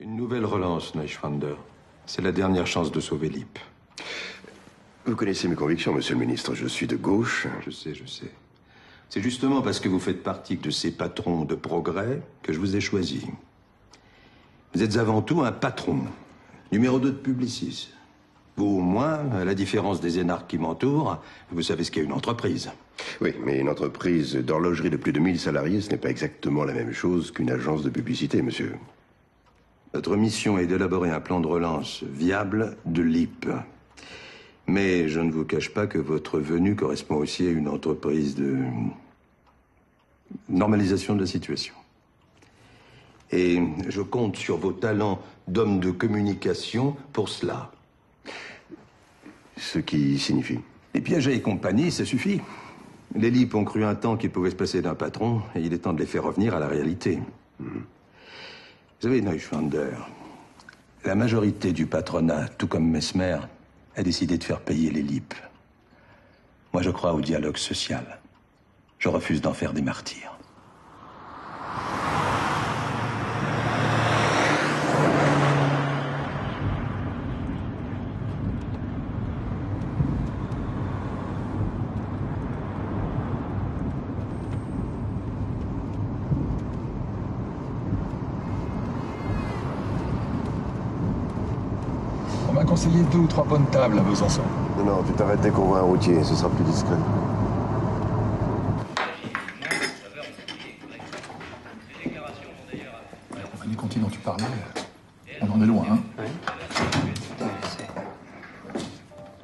Une nouvelle relance, Neuschwander. C'est la dernière chance de sauver l'IP. Vous connaissez mes convictions, monsieur le ministre. Je suis de gauche. Je sais. C'est justement parce que vous faites partie de ces patrons de progrès que je vous ai choisi. Vous êtes avant tout un patron. Numéro 2 de Publicis. Vous, au moins, à la différence des énarques qui m'entourent, vous savez ce qu'est une entreprise. Oui, mais une entreprise d'horlogerie de plus de 1000 salariés, ce n'est pas exactement la même chose qu'une agence de publicité, monsieur. Notre mission est d'élaborer un plan de relance viable de l'IP. Mais je ne vous cache pas que votre venue correspond aussi à une entreprise de normalisation de la situation. Et je compte sur vos talents d'homme de communication pour cela. Ce qui signifie? Les Piaget et compagnie, ça suffit. Les LIP ont cru un temps qu'ils pouvaient se passer d'un patron, et il est temps de les faire revenir à la réalité. Vous savez, Neuschwander, la majorité du patronat, tout comme Messmer, a décidé de faire payer les LIP. Moi, je crois au dialogue social. Je refuse d'en faire des martyrs. On m'a conseillé 2 ou 3 bonnes tables à Besançon. Non, tu t'arrêtes dès qu'on voit un routier, ce sera plus discret. La compagnie Conti dont tu parlais, on en est loin, hein?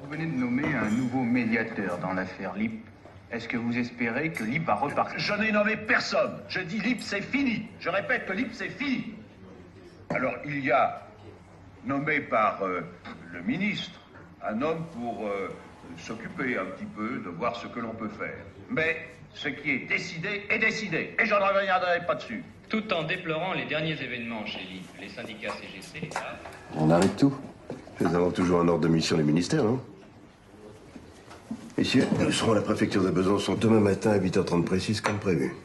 Vous venez de nommer un nouveau médiateur dans l'affaire LIP. Est-ce que vous espérez que LIP va repartir? Je n'ai nommé personne. Je dis LIP, c'est fini. Je répète que LIP, c'est fini. Alors, il y a, nommé par le ministre, un homme pour s'occuper un petit peu de voir ce que l'on peut faire. Mais ce qui est décidé est décidé. Et je ne reviendrai pas dessus. Tout en déplorant les derniers événements chez l'IP, les syndicats CGC, l'État... On arrête tout. Nous avons toujours un ordre de mission du ministère, non? Messieurs, nous serons à la préfecture de Besançon demain matin à 8h30 précise, comme prévu.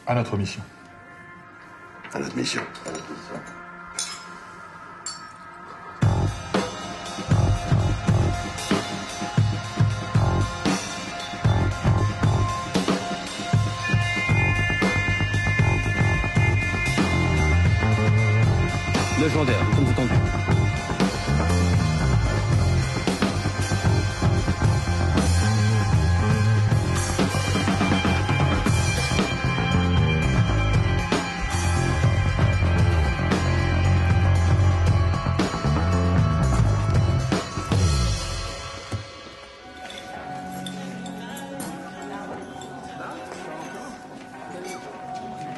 À notre mission. À notre mission. Légendaire, comme vous tentez.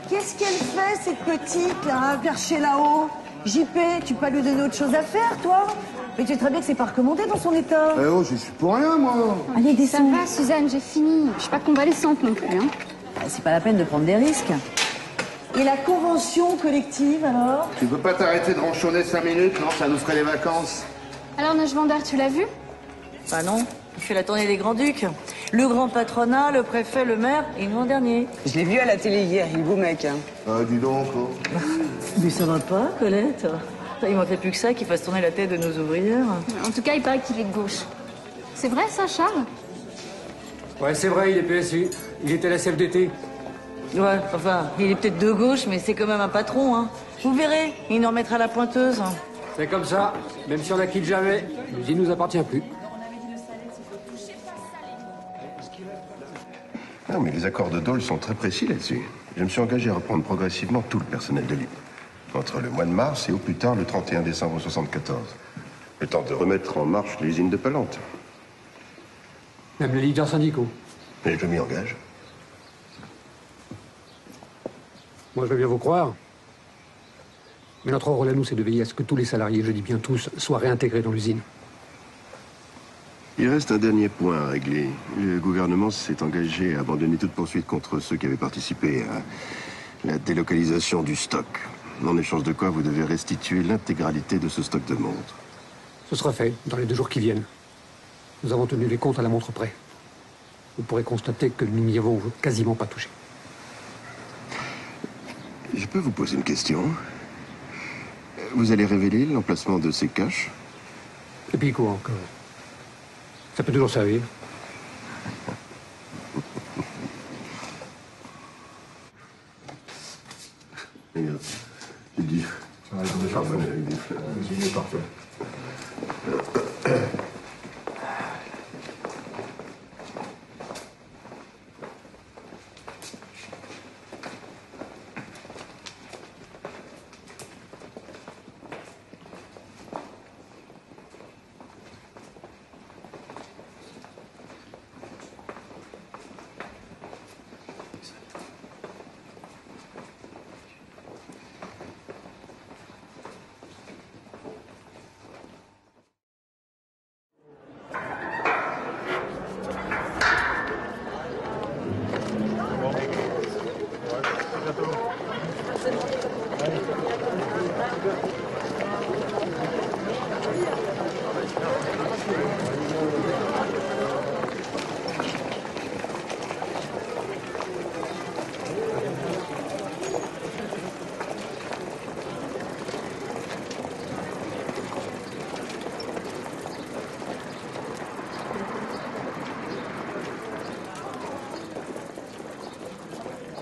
Qu'est-ce qu'elle fait, cette petite, là, perchée là-haut? JP, tu peux pas lui donner autre chose à faire, toi? Mais tu sais très bien que c'est pas recommandé dans son état. Eh oh, j'y suis pour rien, moi. Allez, descends. Ça va, Suzanne, j'ai fini. Je suis pas convalescente non plus, hein. C'est pas la peine de prendre des risques. Et la convention collective, alors? Tu peux pas t'arrêter de ronchonner 5 minutes, non? Ça nous ferait les vacances. Alors, Neuschwander, tu l'as vu? Bah non, il fait la tournée des Grands-Ducs. Le grand patronat, le préfet, le maire, et nous en dernier. Je l'ai vu à la télé hier, il est beau mec. Hein. Ah, dis donc. Oh. Mais ça va pas, Colette? Il manquerait plus que ça qu'il fasse tourner la tête de nos ouvrières. En tout cas, il paraît qu'il est de gauche. C'est vrai, ça, Charles? Ouais, c'est vrai, il est PSU. Il était à la CFDT. Ouais, enfin, il est peut-être de gauche, mais c'est quand même un patron, hein. Vous verrez, il nous remettra la pointeuse. C'est comme ça. Même si on la quitte jamais, l'usine nous appartient plus. Non, mais les accords de Dole sont très précis là-dessus. Je me suis engagé à reprendre progressivement tout le personnel de l'IP. Entre le mois de mars et au plus tard le 31 décembre 1974. Le temps de remettre en marche l'usine de Palante. Même les leaders syndicaux. Et je m'y engage. Moi, je veux bien vous croire. Mais notre rôle à nous, c'est de veiller à ce que tous les salariés, je dis bien tous, soient réintégrés dans l'usine. Il reste un dernier point à régler. Le gouvernement s'est engagé à abandonner toute poursuite contre ceux qui avaient participé à la délocalisation du stock. En échange de quoi vous devez restituer l'intégralité de ce stock de montres. Ce sera fait dans les 2 jours qui viennent. Nous avons tenu les comptes à la montre près. Vous pourrez constater que nous n'y avons quasiment pas touché. Je peux vous poser une question? Vous allez révéler l'emplacement de ces caches? Et puis quoi encore? Ça peut toujours servir. Regarde, j'ai dit. Parfait.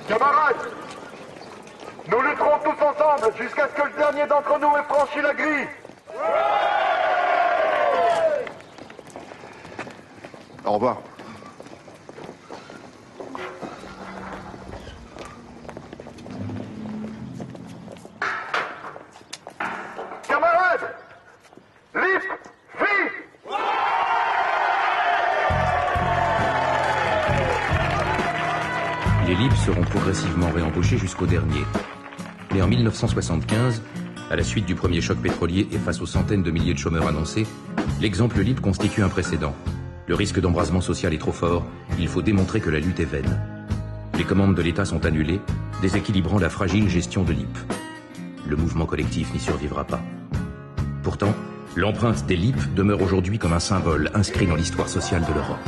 Camarades, nous lutterons tous ensemble jusqu'à ce que le dernier d'entre nous ait franchi la grille. Au revoir. Camarades, LIP, vive! Les libres seront progressivement réembauchés jusqu'au dernier. Mais en 1975, à la suite du premier choc pétrolier et face aux centaines de milliers de chômeurs annoncés, l'exemple libre constitue un précédent. Le risque d'embrasement social est trop fort, il faut démontrer que la lutte est vaine. Les commandes de l'État sont annulées, déséquilibrant la fragile gestion de l'IP. Le mouvement collectif n'y survivra pas. Pourtant, l'empreinte des LIP demeure aujourd'hui comme un symbole inscrit dans l'histoire sociale de l'Europe.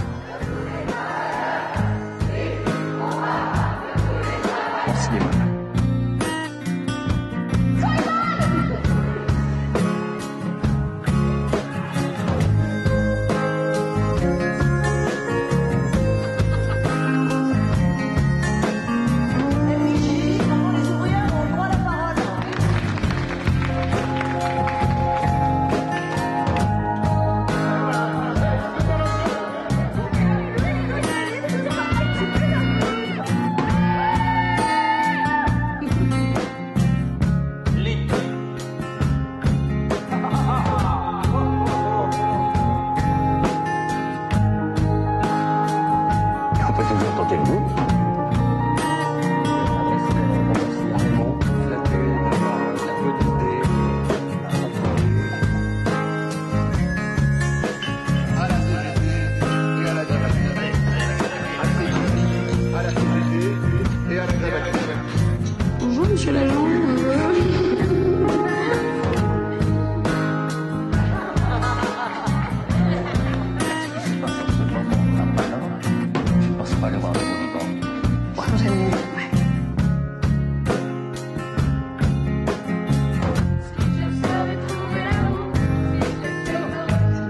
Bonjour, monsieur l'agent.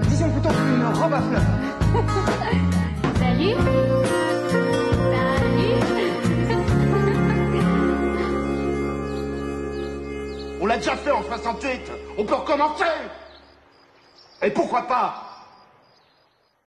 Disons plutôt une robe à fleurs. Salut. On l'a déjà fait en 68. On peut recommencer. Et pourquoi pas